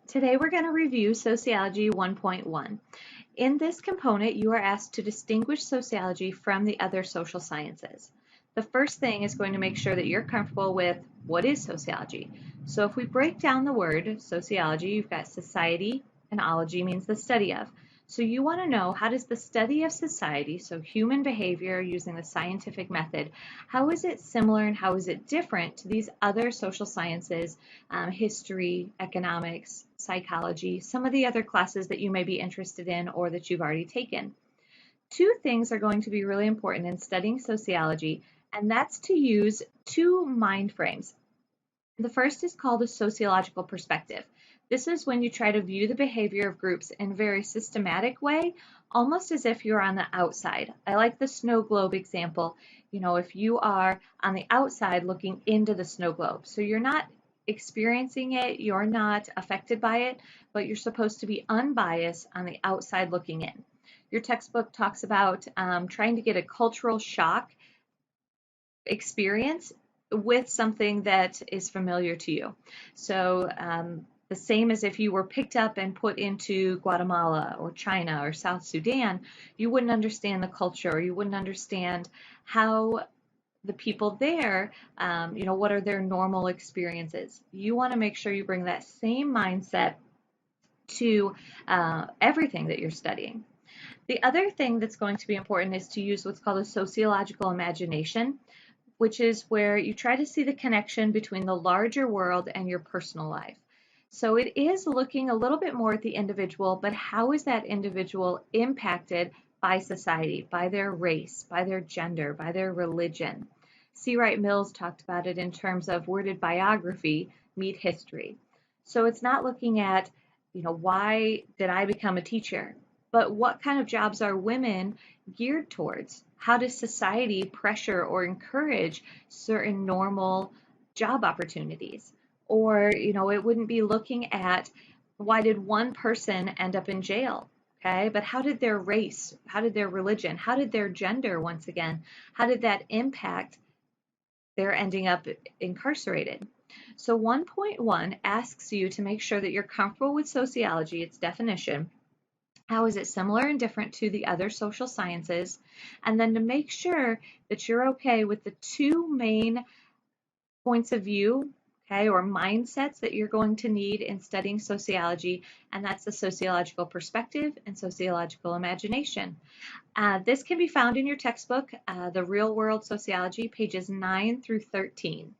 Today we're going to review Sociology 1.1. In this component, you are asked to distinguish sociology from the other social sciences. The first thing is going to make sure that you're comfortable with what is sociology. So if we break down the word sociology, you've got society, and ology means the study of. So you want to know, how does the study of society, so human behavior using the scientific method, how is it similar and how is it different to these other social sciences, history, economics, psychology, some of the other classes that you may be interested in or that you've already taken. Two things are going to be really important in studying sociology, and that's to use two mind frames. The first is called a sociological perspective. This is when you try to view the behavior of groups in a very systematic way, almost as if you're on the outside. I like the snow globe example. If you are on the outside looking into the snow globe, so you're not experiencing it, you're not affected by it, but you're supposed to be unbiased on the outside looking in. Your textbook talks about trying to get a cultural shock experience with something that is familiar to you. So the same as if you were picked up and put into Guatemala or China or South Sudan, you wouldn't understand the culture, or you wouldn't understand how the people there, what are their normal experiences. You want to make sure you bring that same mindset to everything that you're studying. The other thing that's going to be important is to use what's called a sociological imagination, which is where you try to see the connection between the larger world and your personal life. So it is looking a little bit more at the individual, but how is that individual impacted by society, by their race, by their gender, by their religion? C. Wright Mills talked about it in terms of where did biography meet history. So it's not looking at, why did I become a teacher? But what kind of jobs are women geared towards? How does society pressure or encourage certain normal job opportunities? Or, it wouldn't be looking at why did one person end up in jail? Okay, but how did their race, how did their religion, how did their gender, once again, how did that impact their ending up incarcerated? So 1.1 asks you to make sure that you're comfortable with sociology, its definition. How is it similar and different to the other social sciences? And then to make sure that you're okay with the two main points of view, okay, or mindsets that you're going to need in studying sociology, and that's the sociological perspective and sociological imagination. This can be found in your textbook, The Real World Sociology, pages 9 through 13.